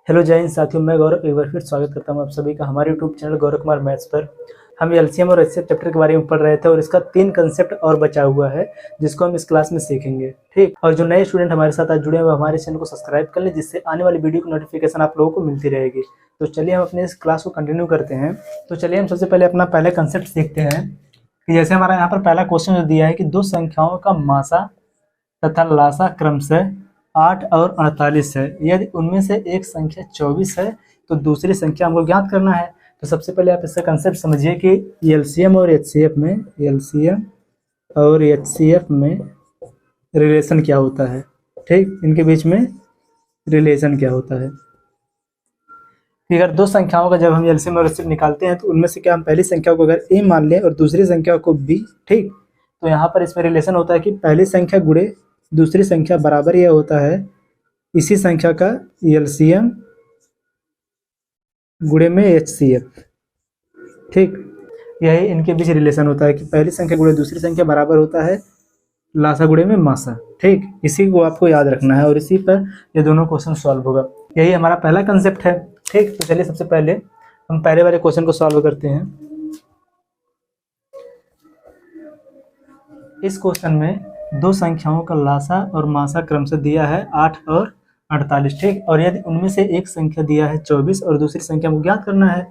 Hello जय हिंद साथियों, मैं गौरव एक बार फिर स्वागत करता हूं आप सभी का हमारे YouTube channel Gaurav Kumar maths पर। हम एलसीएम और एचसीएफ चैप्टर के बारे में पढ़ रहे थे और इसका 3 कंसेप्ट और बचा हुआ है जिसको हम इस क्लास में सीखेंगे। ठीक, और जो नए स्टूडेंट हमारे साथ आज जुड़े हुए हमारे चैनल को सब्सक्राइब कर लें जिससे आने वाली वीडियो की नोटिफिकेशन आप लोगों को मिलती रहेगी। तो चलिए हम अपने इस क्लास को कंटिन्यू करते हैं। तो चलिए हम सबसे पहले अपना पहले कंसेप्ट सीखते हैं कि जैसे हमारा यहाँ पर पहला क्वेश्चन जो दिया है कि दो संख्याओं का मासा तथा लासा क्रमशः 8 और 48 है। यदि उनमें से एक संख्या 24 है तो दूसरी संख्या हमको ज्ञात करना है। तो सबसे पहले आप इसका कंसेप्ट समझिए कि एलसीएम और एचसीएफ में रिलेशन क्या होता है। ठीक, इनके बीच में रिलेशन क्या होता है कि अगर दो संख्याओं का जब हम एलसीएम और एचसीएफ निकालते हैं तो उनमें से क्या हम पहली संख्या को अगर ए मान लें और दूसरी संख्या को बी, ठीक, तो यहाँ पर इसमें रिलेशन होता है कि पहली संख्या गुणे दूसरी संख्या बराबर यह होता है इसी संख्या का एलसीएम गुणे में एचसीएफ। ठीक, यही इनके बीच रिलेशन होता है कि पहली संख्या गुणे दूसरी संख्या बराबर होता है लासा गुणे में मासा। ठीक, इसी को आपको याद रखना है और इसी पर ये दोनों क्वेश्चन सॉल्व होगा। यही हमारा पहला कंसेप्ट है। ठीक, तो चलिए सबसे पहले हम पहले वाले क्वेश्चन को सॉल्व करते हैं। इस क्वेश्चन में दो संख्याओं का लासा और मासा क्रमशः दिया है 8 और 48। ठीक, और यदि उनमें से एक संख्या दिया है 24 और दूसरी संख्या को ज्ञात करना है,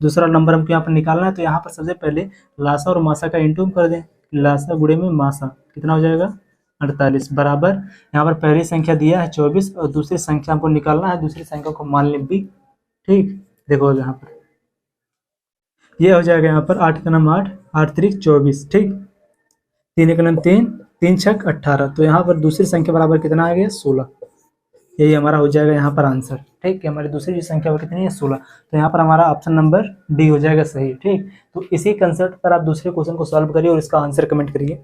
दूसरा नंबर हमको यहाँ पर निकालना है। तो यहाँ पर सबसे पहले लासा और मासा का इंटू कर दें। लासा गुणे में मासा कितना हो जाएगा 48 बराबर यहाँ पर पहली संख्या दिया है 24 और दूसरी संख्या हमको निकालना है, दूसरी संख्या को मान लें बी। ठीक, देखो यहाँ पर ये हो जाएगा यहाँ पर 8 का नाम 8, 8 3 24। ठीक, 3 का नाम 3, 3 6 18। तो यहाँ पर दूसरी संख्या बराबर कितना आ गया 16। यही हमारा हो जाएगा यहाँ पर आंसर। ठीक है, हमारी दूसरी जो संख्या वो कितनी है 16। तो यहाँ पर हमारा ऑप्शन नंबर डी हो जाएगा सही। ठीक, तो इसी कंसेप्ट पर आप दूसरे क्वेश्चन को सॉल्व करिए और इसका आंसर कमेंट करिए।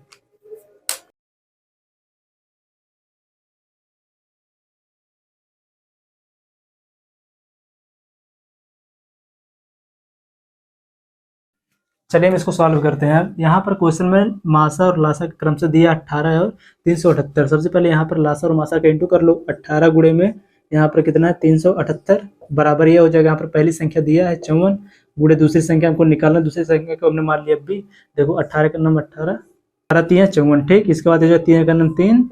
चलिए हम इसको सॉल्व करते हैं। यहाँ पर क्वेश्चन में मासा और लासा का क्रम से दिया 18 और 378। सबसे पहले यहाँ पर लासा और मासा का इंटू कर लो। 18 गुणे में यहाँ पर कितना है 378 बराबर ये हो जाएगा। यहाँ पर पहली संख्या दिया है 54 गुणे दूसरी संख्या हमको निकालना, दूसरी संख्या को हमने मान लिया बी। देखो 18 का नाम 18, 3 54। ठीक, इसके बाद जो 3 का नाम 3,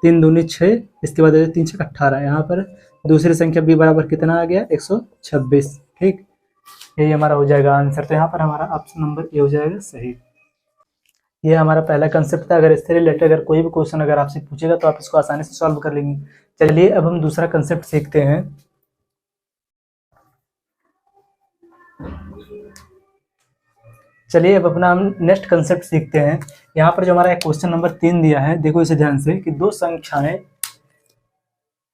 3 दूनी 6, इसके बाद 3 6 18। यहाँ पर दूसरी संख्या बी बराबर कितना आ गया 126। ठीक, यही हमारा हो जाएगा आंसर। तो यहाँ पर हमारा ऑप्शन नंबर ए हो जाएगा सही। ये हमारा पहला कंसेप्ट था। अगर इससे रिलेटेड अगर कोई भी क्वेश्चन अगर आपसे पूछेगा तो आप इसको आसानी से सॉल्व कर लेंगे। चलिए अब हम दूसरा कंसेप्ट सीखते हैं। चलिए अब अपना हम नेक्स्ट कंसेप्ट सीखते हैं। यहाँ पर जो हमारा क्वेश्चन नंबर 3 दिया है, देखो इसे ध्यान से कि दो संख्याएं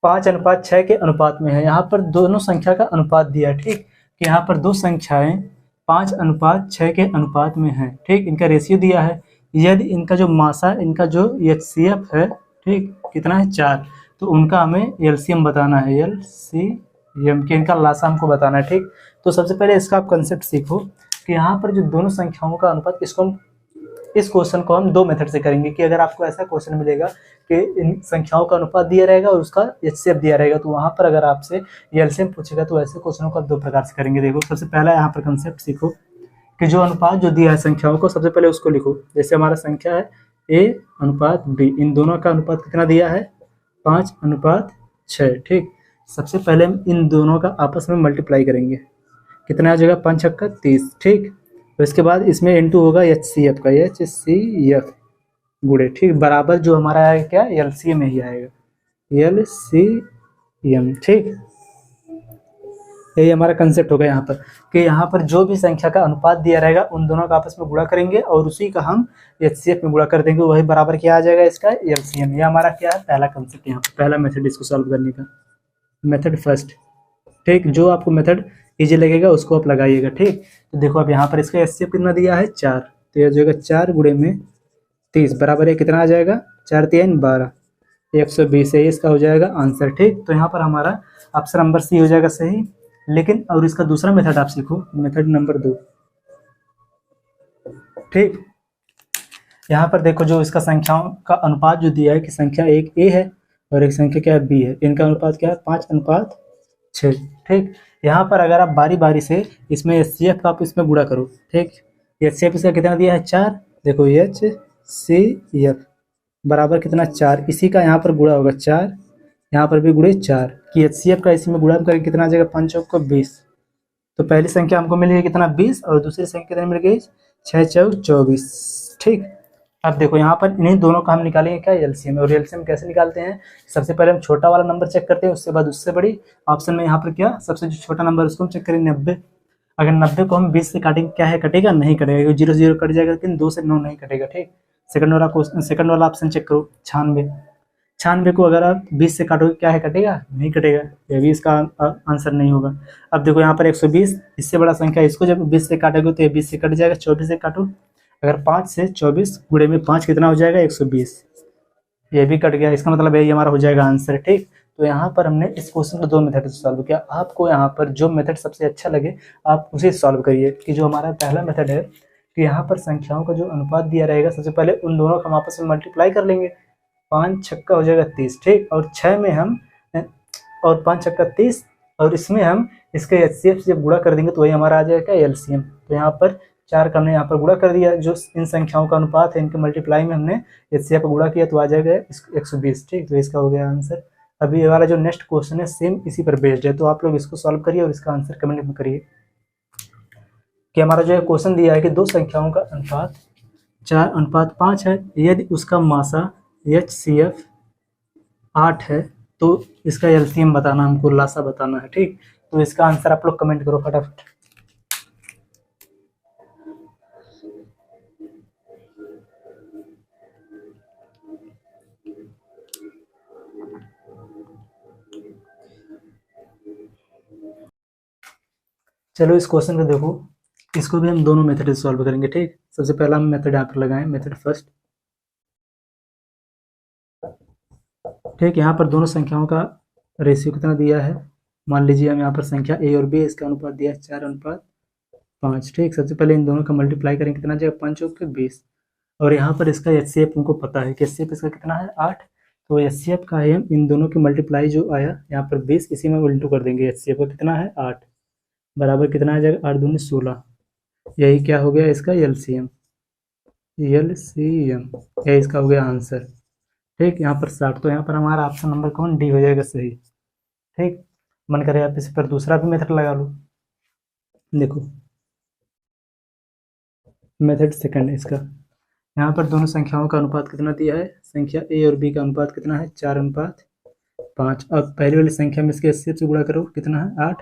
5:6 के अनुपात में है। यहाँ पर दोनों संख्या का अनुपात दिया है। ठीक, कि यहाँ पर दो संख्याएं 5:6 के अनुपात में है। ठीक, इनका रेशियो दिया है। यदि इनका जो मासा, इनका जो एचसीएफ है, ठीक, कितना है 4, तो उनका हमें एलसीएम बताना है। एलसीएम के इनका लासा हमको बताना है। ठीक, तो सबसे पहले इसका आप कंसेप्ट सीखो कि यहाँ पर जो दोनों संख्याओं का अनुपात, इस क्वेश्चन को हम दो मेथड से करेंगे कि अगर आपको ऐसा क्वेश्चन मिलेगा कि इन संख्याओं का अनुपात दिया रहेगा और उसका एचसीएफ दिया रहेगा, तो वहां पर अगर आपसे एलसीएम पूछेगा तो ऐसे क्वेश्चनों को दो प्रकार से करेंगे। देखो सबसे पहला यहाँ पर कंसेप्ट सीखो कि जो अनुपात जो दिया है संख्याओं को, सबसे पहले उसको लिखो। जैसे हमारा संख्या है ए अनुपात बी, इन दोनों का अनुपात कितना दिया है 5:6। ठीक, सबसे पहले हम इन दोनों का आपस में मल्टीप्लाई करेंगे। कितना आ जाएगा 5 छक्का 30। ठीक, तो इसके बाद इसमें इंटू होगा एचसीएफ का, एचसीएफ गुणे, ठीक, बराबर जो हमारा आएगा क्या एलसीएम ही आएगा, एलसीएम। ठीक, यही हमारा कंसेप्ट होगा यहाँ पर कि यहाँ पर जो भी संख्या का अनुपात दिया रहेगा उन दोनों का आपस में गुणा करेंगे और उसी का हम एचसीएफ में गुणा कर देंगे, वही बराबर क्या आ जाएगा इसका एलसीएम। ये हमारा क्या है पहला कंसेप्ट, यहाँ पर पहला मेथड इसको सॉल्व करने का, मेथड फर्स्ट। ठीक, जो आपको मेथड इजी लगेगा उसको आप लगाइएगा। ठीक, तो देखो अब यहाँ पर इसका एचसीएफ कितना दिया है 4, तो यह जाएगा 4 गुणे में 30 बराबर है कितना आ जाएगा 4 3 12, 120 है, इसका हो जाएगा आंसर। ठीक, तो यहाँ पर हमारा ऑप्शन नंबर सी हो जाएगा सही। लेकिन और इसका दूसरा मेथड आप सीखो, मेथड नंबर 2। ठीक, यहाँ पर देखो जो इसका संख्याओं का अनुपात जो दिया है कि संख्या एक ए है और एक संख्या क्या है बी है, इनका अनुपात क्या है 5:6। ठीक। यहाँ पर अगर आप बारी बारी से इसमें HCF का आप इसमें गुणा करो, ठीक। HCF इसका कितना दिया है 4, देखो HCF बराबर कितना 4, इसी का यहाँ पर गुणा होगा 4, यहाँ पर भी गुणे 4 कि HCF का इसी में गुणा करके कितना आ जाएगा 5 चौक को 20। तो पहली संख्या हमको मिल गई कितना 20 और दूसरी संख्या कितना मिल गई 6 चौक 24, ठीक। अब देखो यहाँ पर इन्हीं दोनों का हम निकालेंगे क्या एलसीएम, और एलसीएम कैसे निकालते हैं, सबसे पहले हम छोटा वाला नंबर चेक करते हैं, उसके बाद उससे बड़ी। ऑप्शन में यहाँ पर क्या सबसे जो छोटा नंबर उसको हम चेक करेंगे 90। अगर 90 को हम 20 से काटेंगे क्या है कटेगा, नहीं कटेगा, 0 0 कट जाएगा, लेकिन 2 से 9 नहीं कटेगा, ठीक। सेकंड वाला ऑप्शन चेक करो 96, 96 को अगर आप 20 से काटोगे क्या है कटेगा, नहीं कटेगा, ये भी इसका आंसर नहीं होगा। अब देखो यहाँ पर 120, इससे बड़ा संख्या, इसको जब 20 से काटोगे तो ये 20 से कट जाएगा, 24 से काटो, अगर 5 से 24 गुणे में 5 कितना हो जाएगा 120, ये भी कट गया, इसका मतलब ये हमारा हो जाएगा आंसर, ठीक। तो यहाँ पर हमने इस क्वेश्चन को 2 मेथड से सॉल्व किया। आपको यहाँ पर जो मेथड सबसे अच्छा लगे आप उसे सॉल्व करिए। कि जो हमारा पहला मेथड है कि यहाँ पर संख्याओं का जो अनुपात दिया रहेगा, सबसे पहले उन दोनों को हम आपस में मल्टीप्लाई कर लेंगे, 5 छक्का हो जाएगा 30, ठीक। और 6 में हम और 5 छक्का 30, और इसमें हम इसके HCF से जब गुणा कर देंगे तो वही हमारा आ जाएगा एलसीएम। तो यहाँ पर 4 का हमने यहाँ पर गुणा कर दिया, जो इन संख्याओं का अनुपात है इनके मल्टीप्लाई में हमने HCF का गुणा किया तो आ जाएगा 120, ठीक। तो इसका हो गया आंसर। अभी ये वाला जो नेक्स्ट क्वेश्चन है सेम इसी पर बेस्ड है, तो आप लोग इसको सॉल्व करिए और इसका आंसर कमेंट में करिए। कि हमारा जो है क्वेश्चन दिया है कि 2 संख्याओं का अनुपात 4:5 है, यदि उसका मासा HCF 8 है तो इसका एलसीएम बताना, हमको लासा बताना है, ठीक। तो इसका आंसर आप लोग कमेंट करो फटाफट। चलो इस क्वेश्चन को देखो, इसको भी हम दोनों मेथड से सॉल्व करेंगे, ठीक। सबसे पहला हम मेथड यहाँ पर लगाएं, मेथड फर्स्ट, ठीक। यहाँ पर दोनों संख्याओं का रेशियो कितना दिया है, मान लीजिए हम यहाँ पर संख्या A और B है, इसका अनुपात दिया है 4:5, ठीक। सबसे पहले इन दोनों का मल्टीप्लाई करेंगे, कितना जाएगा 5 चौक 20, और यहाँ पर इसका HCF हमको पता है कि HCF इसका कितना है 8, तो HCF का है इन दोनों की मल्टीप्लाई जो आया यहाँ पर 20, इसी में उल्टू कर देंगे, HCF का कितना है 8 बराबर कितना आ जाएगा 8 दूनी 16, यही क्या हो गया इसका एलसीएम, यही इसका हो गया आंसर, ठीक। यहाँ पर 60, तो यहाँ पर हमारा ऑप्शन नंबर कौन डी हो जाएगा सही, ठीक। मन करे आप इस पर दूसरा भी मेथड लगा लो। देखो मेथड सेकंड है इसका, यहाँ पर दोनों संख्याओं का अनुपात कितना दिया है, संख्या A और B का अनुपात कितना है 4:5। अब पहली वाली संख्या में इसके HCF से गुणा करो, कितना है 8,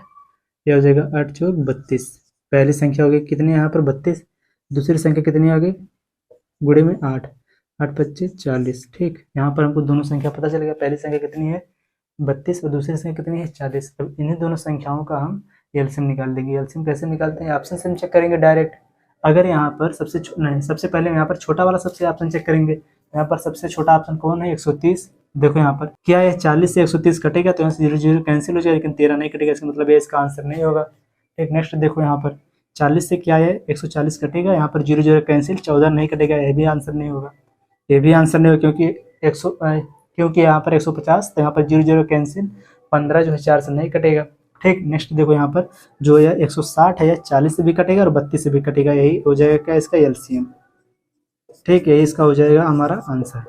यह हो जाएगा 8 चौक 32, पहली संख्या हो गई कितनी है यहाँ पर 32, दूसरी संख्या कितनी आ गई गुणे में 8, 8 25 40, ठीक। यहाँ पर हमको दोनों संख्या पता चल गया, पहली संख्या कितनी है 32 और दूसरी संख्या कितनी है 40। अब इन्हीं दोनों संख्याओं का हम एलसीएम निकाल देंगे। एलसीएम कैसे निकालते हैं, ऑप्शन से हम चेक करेंगे डायरेक्ट। अगर यहाँ पर सबसे पहले यहाँ पर छोटा वाला सबसे ऑप्शन चेक करेंगे, यहाँ पर सबसे छोटा ऑप्शन कौन है 130, देखो यहाँ पर क्या है 40 से 130 कटेगा तो यहाँ से 0 0 कैंसिल हो जाएगा, लेकिन 13 नहीं कटेगा, इसका मतलब ये इसका आंसर नहीं होगा, ठीक। नेक्स्ट देखो यहाँ पर 40 से क्या है 140 कटेगा, यहाँ पर 0 0 कैंसिल, 14 नहीं कटेगा, ये भी आंसर नहीं होगा, ये भी आंसर नहीं होगा, क्योंकि यहाँ पर 150, तो यहाँ पर 0 0 कैंसिल, 15 जो है 4 से नहीं कटेगा, ठीक। नेक्स्ट देखो यहाँ पर जो है 160 है, 40 से भी कटेगा और 32 से भी कटेगा, यही हो जाएगा क्या इसका एलसीएम, ठीक। यही इसका हो जाएगा हमारा आंसर।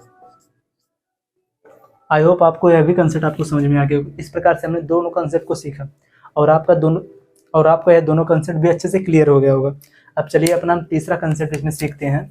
आई होप आपको यह भी कंसेप्ट आपको समझ में आ गया। इस प्रकार से हमने दोनों कंसेप्ट को सीखा और आपका यह दोनों कंसेप्ट भी अच्छे से क्लियर हो गया होगा। अब चलिए अपना हम तीसरा कंसेप्ट इसमें सीखते हैं।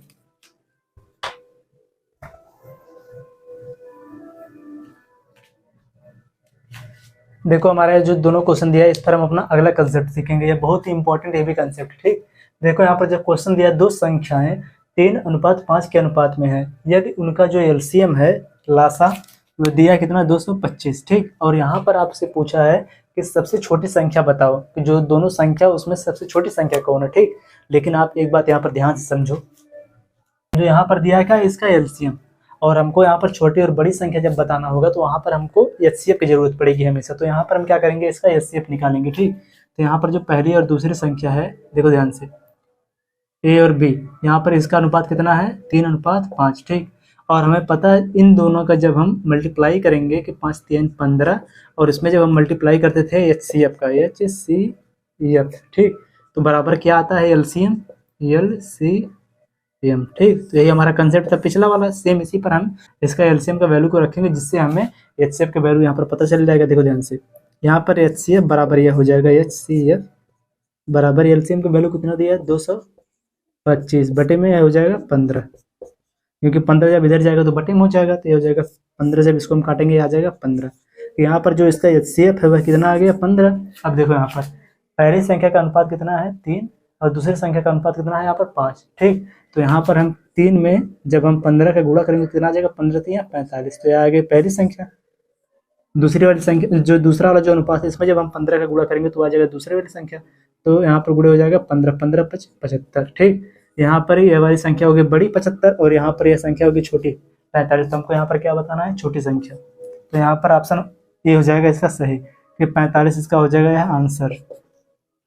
देखो हमारा जो दोनों क्वेश्चन दिया है इस पर हम अपना अगला कंसेप्ट सीखेंगे, ये बहुत ही इंपॉर्टेंट है भी कंसेप्ट, ठीक। देखो यहाँ पर जब क्वेश्चन दिया 2 संख्याएं 3:5 के अनुपात में है, यदि उनका जो एलसीएम है लासा वो दिया कितना 225, ठीक। और यहाँ पर आपसे पूछा है कि सबसे छोटी संख्या बताओ, कि जो दोनों संख्या उसमें सबसे छोटी संख्या कौन है, ठीक। लेकिन आप एक बात यहाँ पर ध्यान से समझो, जो यहाँ पर दिया है क्या इसका एलसीएम, और हमको यहाँ पर छोटी और बड़ी संख्या जब बताना होगा तो वहाँ पर हमको HCF की जरूरत पड़ेगी हमेशा। तो यहाँ पर हम क्या करेंगे इसका HCF निकालेंगे, ठीक। तो यहाँ पर जो पहली और दूसरी संख्या है देखो ध्यान से A और B, यहाँ पर इसका अनुपात कितना है 3:5, ठीक। और हमें पता है इन दोनों का जब हम मल्टीप्लाई करेंगे कि 5 3 15, और इसमें जब हम मल्टीप्लाई करते थे HCF का, HCF, ठीक, तो बराबर क्या आता है LCM, LCM, ठीक। तो यही हमारा कंसेप्ट था पिछला वाला, सेम इसी पर हम इसका LCM का वैल्यू को रखेंगे, जिससे हमें HCF का वैल्यू यहाँ पर पता चल जाएगा। देखो ध्यान से, यहाँ पर HCF बराबर यह हो जाएगा, HCF बराबर LCM का वैल्यू कितना दिया है 225 बटे में हो जाएगा 15, क्योंकि 15 जब इधर जाएगा तो बटे में हो जाएगा, तो ये हो जाएगा 15, जब इसको हम काटेंगे आ जाएगा 15। तो यहाँ पर जो इसका HCF है वह कितना आ गया 15। अब देखो यहाँ पर पहली संख्या का अनुपात कितना है 3 और दूसरी संख्या का अनुपात कितना है यहाँ पर 5, ठीक। तो यहाँ पर हम 3 में जब हम 15 का गुणा करेंगे कितना आ जाएगा 15 3 45, तो यह आ गई पहली संख्या। दूसरी वाली संख्या जो दूसरा वाला जो अनुपात है इसमें जब हम 15 का गुणा करेंगे तो आ जाएगा दूसरी वाली संख्या, तो यहाँ पर गुणे हो जाएगा 15 15 5 75, ठीक। यहाँ पर यह वाली संख्या होगी बड़ी 75 और यहाँ पर यह संख्या होगी छोटी 45। तो हमको यहाँ पर क्या बताना है, छोटी संख्या। तो यहाँ पर ऑप्शन ए हो जाएगा इसका सही, कि 45 इसका हो जाएगा यह आंसर,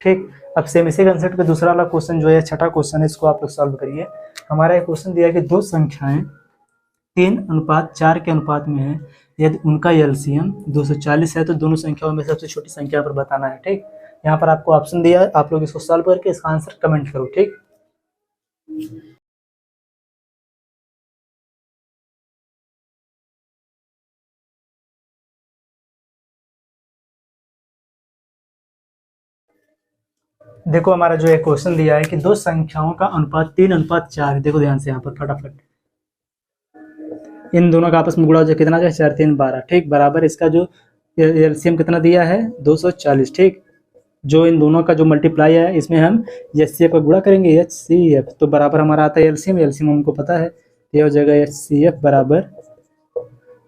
ठीक। अब सेम इसी कंसेप्ट का दूसरा वाला क्वेश्चन जो है छठा क्वेश्चन है, इसको आप लोग सॉल्व करिए। हमारा एक क्वेश्चन दिया है कि दो संख्याएं 3:4 के अनुपात में है, यदि उनका LCM 240 है तो दोनों संख्याओं में सबसे छोटी संख्या पर बताना है, ठीक। यहाँ पर आपको ऑप्शन दिया है, आप लोग इसको सॉल्व करके इसका आंसर कमेंट करो, ठीक। देखो हमारा जो है क्वेश्चन दिया है कि दो संख्याओं का अनुपात 3:4 है। देखो ध्यान से यहाँ पर फटाफट इन दोनों का आपस में गुणा हो जाए कितना जाए 4 3 12, ठीक, बराबर इसका जो LCM कितना दिया है 240, ठीक। जो इन दोनों का जो मल्टीप्लाई है इसमें हम HCF का गुणा करेंगे HCF, तो बराबर हमारा आता है LCM हमको पता है, ये हो जाएगा HCF बराबर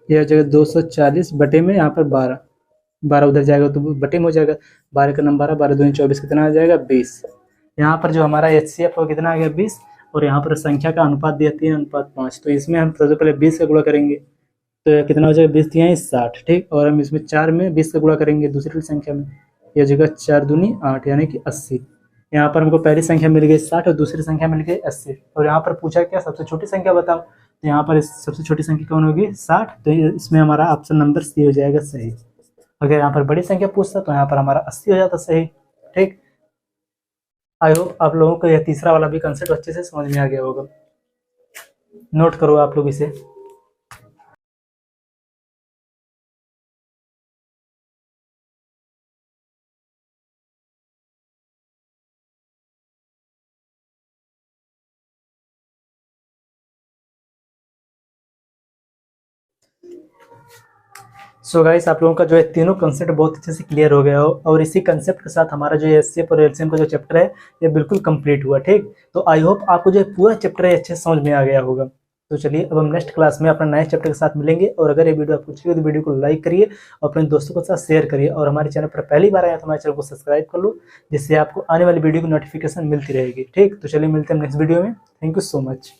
ये हो जाएगा 240 बटे में यहाँ पर 12 उधर जाएगा तो बटे में हो जाएगा, 12 का नंबर 12 2 24 कितना आ जाएगा 20। यहाँ पर जो हमारा HCF हो कितना आ गया 20, और यहाँ पर संख्या का अनुपात दिया 3:5, तो इसमें हम सबसे पहले 20 का गुणा करेंगे तो कितना हो जाएगा 20 3 60, ठीक। और हम इसमें 4 में 20 का गुणा करेंगे दूसरी संख्या में, यह हो जाएगा 4 दूनी 8 यानी कि 80। यहाँ पर हमको पहली संख्या मिल गई 60 और दूसरी संख्या मिल गई 80, और यहाँ पर पूछा क्या सबसे छोटी संख्या बताओ, तो यहाँ पर सबसे छोटी संख्या कौन होगी 60, तो इसमें हमारा ऑप्शन नंबर सी हो जाएगा सही। अगर यहाँ पर बड़ी संख्या पूछता तो यहाँ पर हमारा 80 हो जाता सही, ठीक। आई होप आप लोगों को यह तीसरा वाला भी कंसेप्ट अच्छे से समझ में आ गया होगा, नोट करो आप लोग इसे। सो गाइस आप लोगों का जो है तीनों कंसेप्ट बहुत अच्छे से क्लियर हो गया हो, और इसी कंसेप्ट के साथ हमारा जो HCF और LCM का जो चैप्टर है ये बिल्कुल कंप्लीट हुआ, ठीक। तो आई होप आपको जो है पूरा चैप्टर है अच्छे से समझ में आ गया होगा। तो चलिए अब हम नेक्स्ट क्लास में अपना नए चैप्टर के साथ मिलेंगे, और अगर ये वीडियो आपको अच्छी लगी तो वीडियो को लाइक करिए और अपने दोस्तों के साथ शेयर करिए, और हमारे चैनल पर पहली बार आया तो हमारे चैनल को सब्सक्राइब कर लो, जिससे आपको आने वाली वीडियो की नोटिफिकेशन मिलती रहेगी, ठीक। तो चलिए मिलते हैं नेक्स्ट वीडियो में, थैंक यू सो मच।